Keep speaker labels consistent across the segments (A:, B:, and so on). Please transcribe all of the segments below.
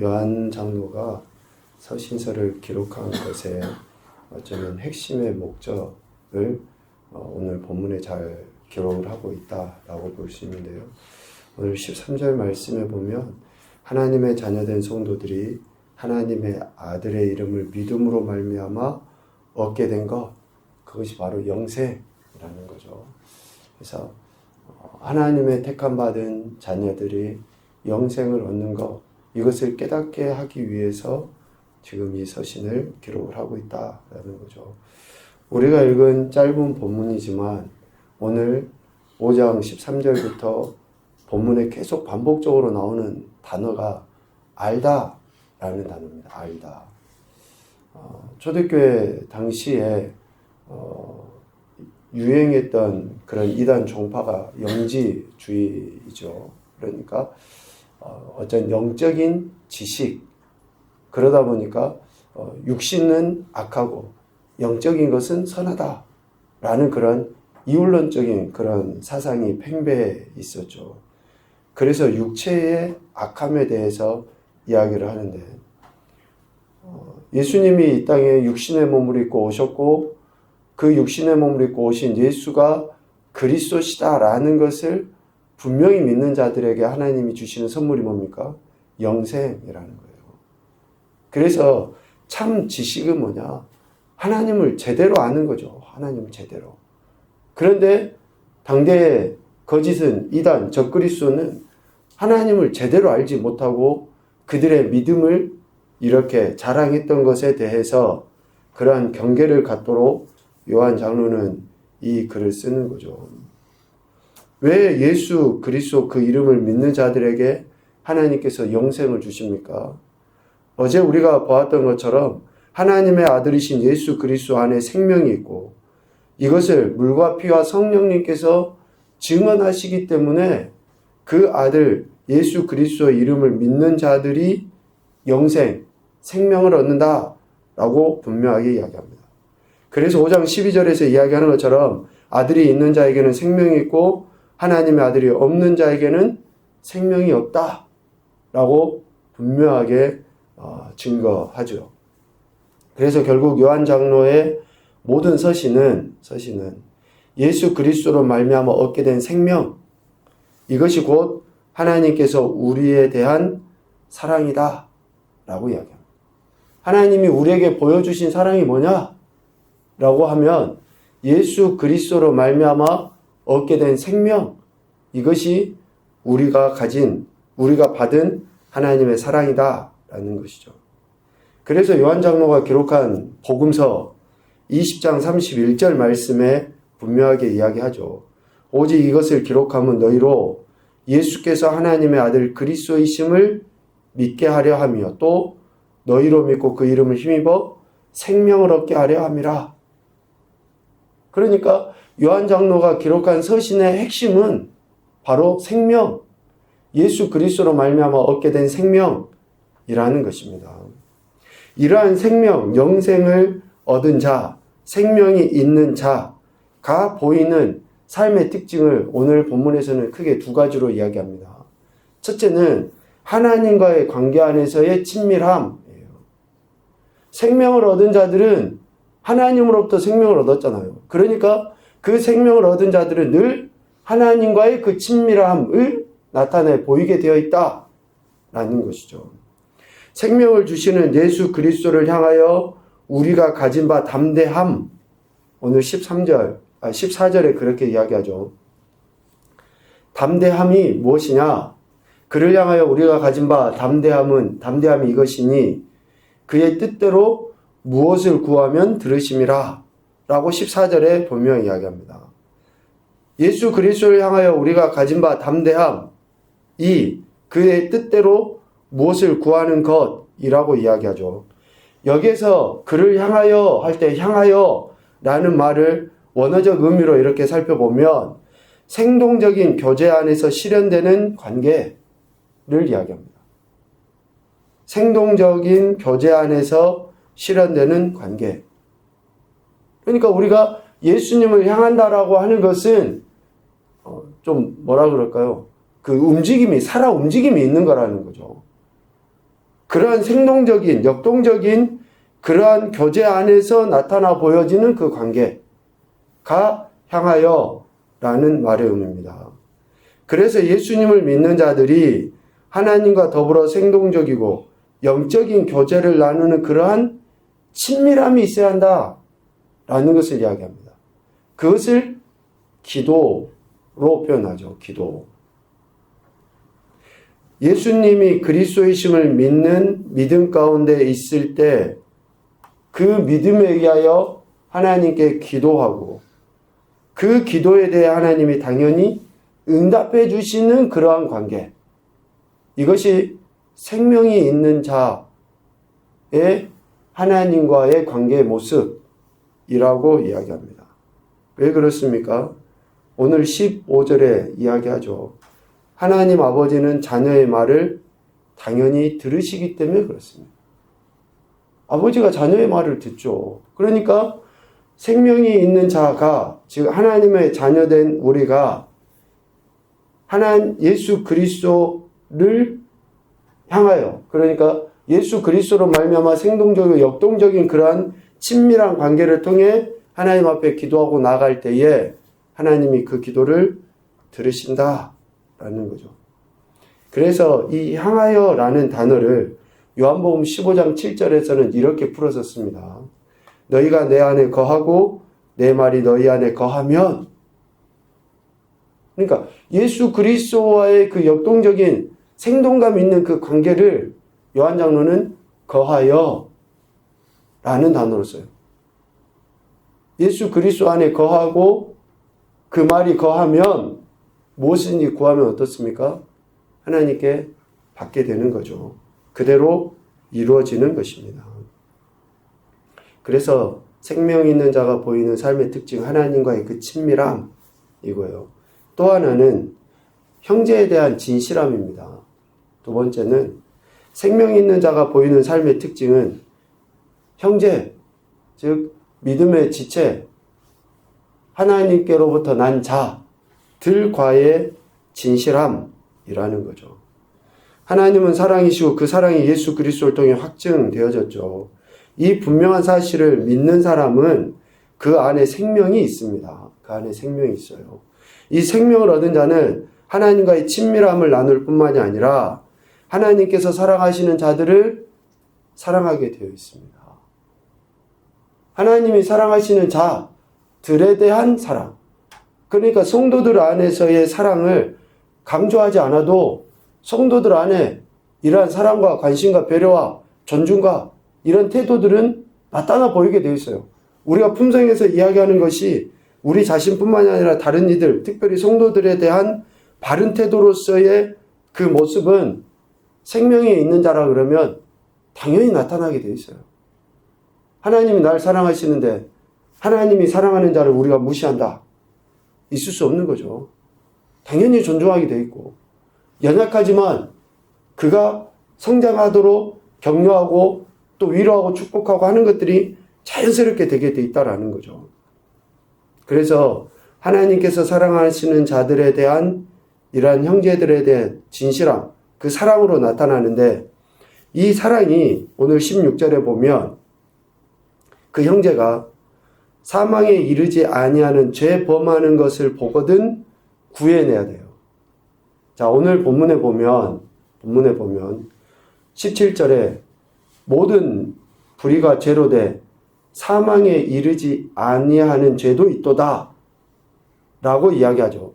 A: 요한 장로가 서신서를 기록한 것에 어쩌면 핵심의 목적을 오늘 본문에 잘 기록을 하고 있다라고 볼 수 있는데요. 오늘 13절 말씀에 보면 하나님의 자녀된 성도들이 하나님의 아들의 이름을 믿음으로 말미암아 얻게 된 것, 그것이 바로 영생이라는 거죠. 그래서 하나님의 택함 받은 자녀들이 영생을 얻는 것, 이것을 깨닫게 하기 위해서 지금 이 서신을 기록을 하고 있다라는 거죠. 우리가 읽은 짧은 본문이지만 오늘 5장 13절부터 본문에 계속 반복적으로 나오는 단어가 알다라는 단어입니다. 알다. 초대교회 당시에 유행했던 그런 이단 종파가 영지주의죠. 그러니까 어떤 영적인 지식, 그러다 보니까 육신은 악하고 영적인 것은 선하다라는 그런 이율론적인 그런 사상이 팽배해 있었죠. 그래서 육체의 악함에 대해서 이야기를 하는데, 예수님이 이 땅에 육신의 몸을 입고 오셨고 그 육신의 몸을 입고 오신 예수가 그리스도시다라는 것을 분명히 믿는 자들에게 하나님이 주시는 선물이 뭡니까? 영생이라는 거예요. 그래서 참 지식은 뭐냐? 하나님을 제대로 아는 거죠. 하나님을 제대로. 그런데 당대의 거짓은 이단, 적그리스도는 하나님을 제대로 알지 못하고 그들의 믿음을 이렇게 자랑했던 것에 대해서 그러한 경계를 갖도록 요한 장로는 이 글을 쓰는 거죠. 왜 예수 그리스도 그 이름을 믿는 자들에게 하나님께서 영생을 주십니까? 어제 우리가 보았던 것처럼 하나님의 아들이신 예수 그리스도 안에 생명이 있고 이것을 물과 피와 성령님께서 증언하시기 때문에 그 아들 예수 그리스도의 이름을 믿는 자들이 영생, 생명을 얻는다라고 분명하게 이야기합니다. 그래서 5장 12절에서 이야기하는 것처럼 아들이 있는 자에게는 생명이 있고 하나님의 아들이 없는 자에게는 생명이 없다라고 분명하게 증거하죠. 그래서 결국 요한 장로의 모든 서신은 예수 그리스도로 말미암아 얻게 된 생명, 이것이 곧 하나님께서 우리에 대한 사랑이다 라고 이야기합니다. 하나님이 우리에게 보여주신 사랑이 뭐냐? 라고 하면 예수 그리스도로 말미암아 얻게 된 생명, 이것이 우리가 받은 하나님의 사랑이다 라는 것이죠. 그래서 요한 장로가 기록한 복음서 20장 31절 말씀에 분명하게 이야기하죠. 오직 이것을 기록함은 너희로 예수께서 하나님의 아들 그리스도이심을 믿게 하려 하며 또 너희로 믿고 그 이름을 힘입어 생명을 얻게 하려 함이라. 그러니까 요한 장로가 기록한 서신의 핵심은 바로 생명, 예수 그리스도로 말미암아 얻게 된 생명이라는 것입니다. 이러한 생명, 영생을 얻은 자, 생명이 있는 자가 보이는 삶의 특징을 오늘 본문에서는 크게 두 가지로 이야기합니다. 첫째는 하나님과의 관계 안에서의 친밀함이에요. 생명을 얻은 자들은 하나님으로부터 생명을 얻었잖아요. 그러니까 그 생명을 얻은 자들은 늘 하나님과의 그 친밀함을 나타내 보이게 되어 있다라는 것이죠. 생명을 주시는 예수 그리스도를 향하여 우리가 가진 바 담대함, 오늘 14절에 그렇게 이야기하죠. 담대함이 무엇이냐? 그를 향하여 우리가 가진 바 담대함이 이것이니 그의 뜻대로 무엇을 구하면 들으심이라 라고 14절에 분명히 이야기합니다. 예수 그리스도를 향하여 우리가 가진 바 담대함, 이 그의 뜻대로 무엇을 구하는 것이라고 이야기하죠. 여기에서 그를 향하여 할 때 향하여 라는 말을 원어적 의미로 이렇게 살펴보면 생동적인 교제 안에서 실현되는 관계를 이야기합니다. 생동적인 교제 안에서 실현되는 관계. 그러니까 우리가 예수님을 향한다라고 하는 것은 좀 뭐라 그럴까요? 그 움직임이, 살아 움직임이 있는 거라는 거죠. 그러한 생동적인, 역동적인 그러한 교제 안에서 나타나 보여지는 그 관계가 향하여 라는 말의 의미입니다. 그래서 예수님을 믿는 자들이 하나님과 더불어 생동적이고 영적인 교제를 나누는 그러한 친밀함이 있어야 한다 라는 것을 이야기합니다. 그것을 기도로 표현하죠. 기도. 예수님이 그리스도이심을 믿는 믿음 가운데 있을 때 그 믿음에 의하여 하나님께 기도하고 그 기도에 대해 하나님이 당연히 응답해 주시는 그러한 관계. 이것이 생명이 있는 자의 하나님과의 관계의 모습이라고 이야기합니다. 왜 그렇습니까? 오늘 15절에 이야기하죠. 하나님 아버지는 자녀의 말을 당연히 들으시기 때문에 그렇습니다. 아버지가 자녀의 말을 듣죠. 그러니까 생명이 있는 자가, 즉 하나님의 자녀된 우리가 예수 그리스도를 향하여, 그러니까 예수 그리스도로 말미암아 생동적이고 역동적인 그러한 친밀한 관계를 통해 하나님 앞에 기도하고 나아갈 때에 하나님이 그 기도를 들으신다라는 거죠. 그래서 이 향하여라는 단어를 요한복음 15장 7절에서는 이렇게 풀어서 씁니다. 너희가 내 안에 거하고 내 말이 너희 안에 거하면, 그러니까 예수 그리스도와의 그 역동적인 생동감 있는 그 관계를 요한 장로는 거하여 라는 단어로 써요. 예수 그리스도 안에 거하고 그 말이 거하면 무엇이든지 구하면 어떻습니까? 하나님께 받게 되는 거죠. 그대로 이루어지는 것입니다. 그래서 생명 있는 자가 보이는 삶의 특징, 하나님과의 그 친밀함 이거예요. 또 하나는 형제에 대한 진실함입니다. 두 번째는 생명 있는 자가 보이는 삶의 특징은 형제, 즉 믿음의 지체, 하나님께로부터 난 자들과의 진실함이라는 거죠. 하나님은 사랑이시고 그 사랑이 예수 그리스도를 통해 확증되어졌죠. 이 분명한 사실을 믿는 사람은 그 안에 생명이 있습니다. 그 안에 생명이 있어요. 이 생명을 얻은 자는 하나님과의 친밀함을 나눌 뿐만이 아니라 하나님께서 사랑하시는 자들을 사랑하게 되어 있습니다. 하나님이 사랑하시는 자들에 대한 사랑. 그러니까 성도들 안에서의 사랑을 강조하지 않아도 성도들 안에 이러한 사랑과 관심과 배려와 존중과 이런 태도들은 나타나 보이게 되어 있어요. 우리가 품성에서 이야기하는 것이 우리 자신뿐만이 아니라 다른 이들, 특별히 성도들에 대한 바른 태도로서의 그 모습은 생명이 있는 자라 그러면 당연히 나타나게 되어 있어요. 하나님이 날 사랑하시는데 하나님이 사랑하는 자를 우리가 무시한다. 있을 수 없는 거죠. 당연히 존중하게 되어 있고 연약하지만 그가 성장하도록 격려하고 또 위로하고 축복하고 하는 것들이 자연스럽게 되게 돼 있다라는 거죠. 그래서 하나님께서 사랑하시는 자들에 대한 이러한 형제들에 대한 진실함, 그 사랑으로 나타나는데 이 사랑이 오늘 16절에 보면 그 형제가 사망에 이르지 아니하는 죄 범하는 것을 보거든 구해내야 돼요. 자, 오늘 본문에 보면 17절에 모든 불의가 죄로 돼 사망에 이르지 아니하는 죄도 있도다 라고 이야기하죠.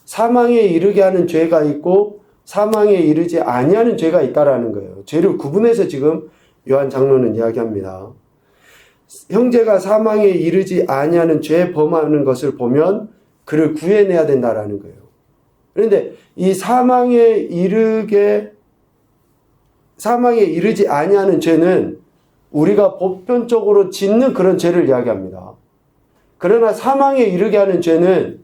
A: 사망에 이르게 하는 죄가 있고 사망에 이르지 아니하는 죄가 있다라는 거예요. 죄를 구분해서 지금 요한 장로는 이야기합니다. 형제가 사망에 이르지 아니하는 죄 범하는 것을 보면 그를 구해내야 된다라는 거예요. 그런데 이 사망에 이르지 아니하는 죄는 우리가 보편적으로 짓는 그런 죄를 이야기합니다. 그러나 사망에 이르게 하는 죄는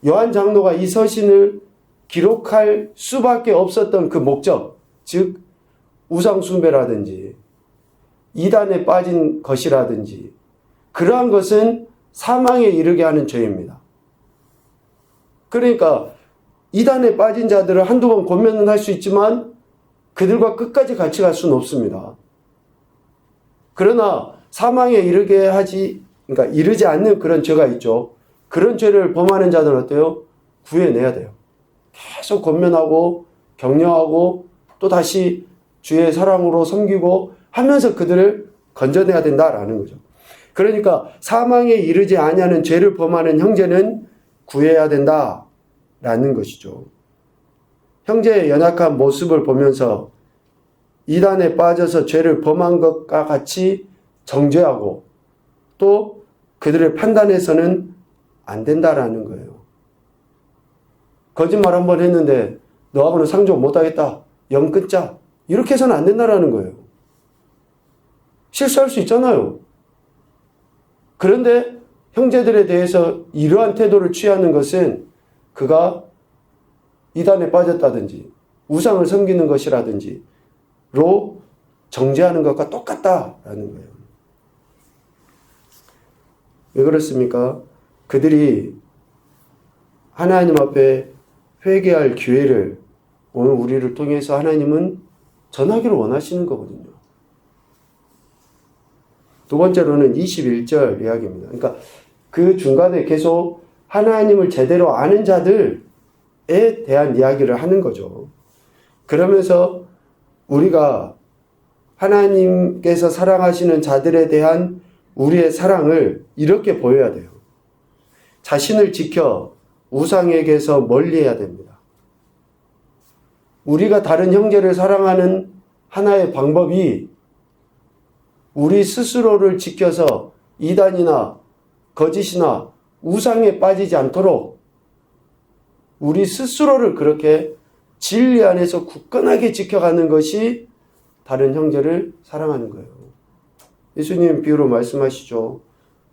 A: 요한 장로가 이 서신을 기록할 수밖에 없었던 그 목적, 즉 우상숭배라든지 이단에 빠진 것이라든지 그러한 것은 사망에 이르게 하는 죄입니다. 그러니까 이단에 빠진 자들을 한두 번 권면은 할 수 있지만 그들과 끝까지 같이 갈 수는 없습니다. 그러나 사망에 그러니까 이르지 않는 그런 죄가 있죠. 그런 죄를 범하는 자들은 어때요? 구해내야 돼요. 계속 권면하고 격려하고 또 다시 주의 사랑으로 섬기고 하면서 그들을 건져내야 된다라는 거죠. 그러니까 사망에 이르지 아니하는 죄를 범하는 형제는 구해야 된다라는 것이죠. 형제의 연약한 모습을 보면서 이단에 빠져서 죄를 범한 것과 같이 정죄하고 또 그들을 판단해서는 안 된다라는 거예요. 거짓말 한번 했는데 너하고는 상종 못하겠다. 영 끊자. 이렇게 해서는 안 된다라는 거예요. 실수할 수 있잖아요. 그런데 형제들에 대해서 이러한 태도를 취하는 것은 그가 이단에 빠졌다든지 우상을 섬기는 것이라든지로 정죄하는 것과 똑같다라는 거예요. 왜 그렇습니까? 그들이 하나님 앞에 회개할 기회를 오늘 우리를 통해서 하나님은 전하기를 원하시는 거거든요. 두 번째로는 21절 이야기입니다. 그러니까 그 중간에 계속 하나님을 제대로 아는 자들에 대한 이야기를 하는 거죠. 그러면서 우리가 하나님께서 사랑하시는 자들에 대한 우리의 사랑을 이렇게 보여야 돼요. 자신을 지켜 우상에게서 멀리해야 됩니다. 우리가 다른 형제를 사랑하는 하나의 방법이 우리 스스로를 지켜서 이단이나 거짓이나 우상에 빠지지 않도록 우리 스스로를 그렇게 진리 안에서 굳건하게 지켜가는 것이 다른 형제를 사랑하는 거예요. 예수님 비유로 말씀하시죠.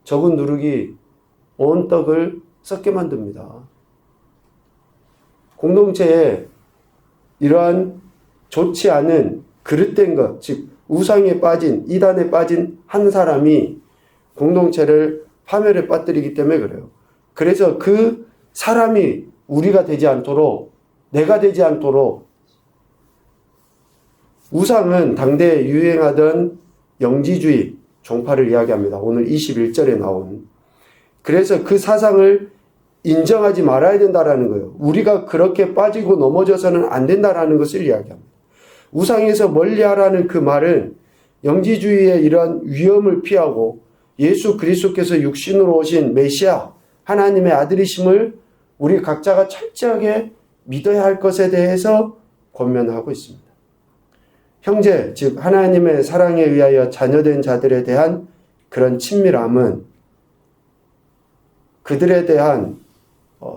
A: 적은 누룩이 온 떡을 썩게 만듭니다. 공동체에 이러한 좋지 않은 그릇된 것, 즉 우상에 빠진, 이단에 빠진 한 사람이 공동체를 파멸에 빠뜨리기 때문에 그래요. 그래서 그 사람이 우리가 되지 않도록, 내가 되지 않도록 우상은 당대에 유행하던 영지주의, 종파를 이야기합니다. 오늘 21절에 나온. 그래서 그 사상을 인정하지 말아야 된다라는 거예요. 우리가 그렇게 빠지고 넘어져서는 안 된다라는 것을 이야기합니다. 우상에서 멀리하라는 그 말은 영지주의의 이러한 위험을 피하고 예수 그리스도께서 육신으로 오신 메시아, 하나님의 아들이심을 우리 각자가 철저하게 믿어야 할 것에 대해서 권면하고 있습니다. 형제, 즉 하나님의 사랑에 의하여 자녀된 자들에 대한 그런 친밀함은 그들에 대한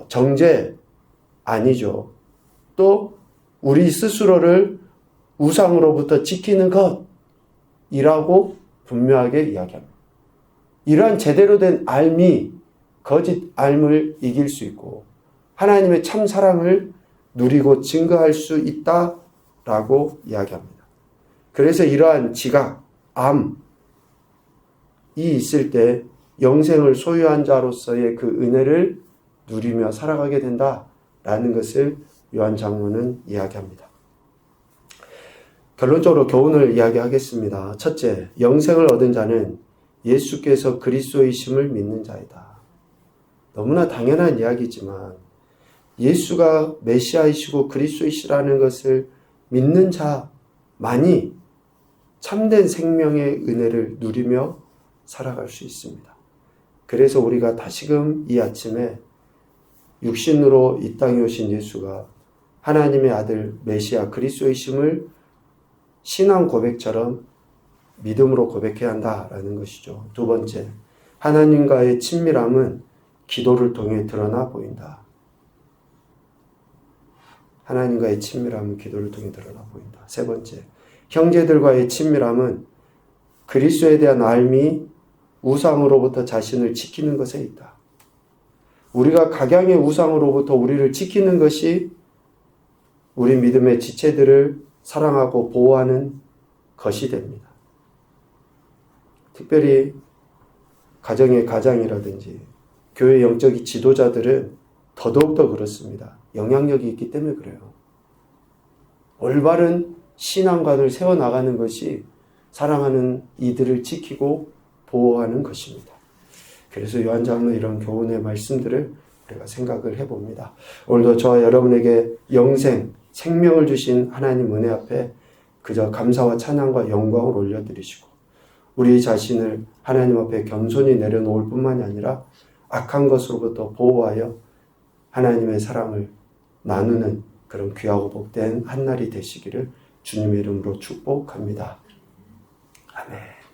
A: 정죄 아니죠. 또 우리 스스로를 우상으로부터 지키는 것이라고 분명하게 이야기합니다. 이러한 제대로 된 알미, 거짓 알을 이길 수 있고 하나님의 참 사랑을 누리고 증거할 수 있다라고 이야기합니다. 그래서 이러한 지각, 암이 있을 때 영생을 소유한 자로서의 그 은혜를 누리며 살아가게 된다라는 것을 요한 장로는 이야기합니다. 결론적으로 교훈을 이야기하겠습니다. 첫째, 영생을 얻은 자는 예수께서 그리스도이심을 믿는 자이다. 너무나 당연한 이야기지만 예수가 메시아이시고 그리스도이시라는 것을 믿는 자만이 참된 생명의 은혜를 누리며 살아갈 수 있습니다. 그래서 우리가 다시금 이 아침에 육신으로 이 땅에 오신 예수가 하나님의 아들 메시아 그리스도이심을 신앙 고백처럼 믿음으로 고백해야 한다라는 것이죠. 두 번째, 하나님과의 친밀함은 기도를 통해 드러나 보인다. 하나님과의 친밀함은 기도를 통해 드러나 보인다. 세 번째, 형제들과의 친밀함은 그리스도에 대한 알미, 우상으로부터 자신을 지키는 것에 있다. 우리가 각양의 우상으로부터 우리를 지키는 것이 우리 믿음의 지체들을 사랑하고 보호하는 것이 됩니다. 특별히 가정의 가장이라든지 교회 영적 지도자들은 더더욱더 그렇습니다. 영향력이 있기 때문에 그래요. 올바른 신앙관을 세워나가는 것이 사랑하는 이들을 지키고 보호하는 것입니다. 그래서 요한 장로 이런 교훈의 말씀들을 우리가 생각을 해봅니다. 오늘도 저와 여러분에게 영생, 생명을 주신 하나님 은혜 앞에 그저 감사와 찬양과 영광을 올려드리시고 우리 자신을 하나님 앞에 겸손히 내려놓을 뿐만이 아니라 악한 것으로부터 보호하여 하나님의 사랑을 나누는 그런 귀하고 복된 한날이 되시기를 주님의 이름으로 축복합니다. 아멘.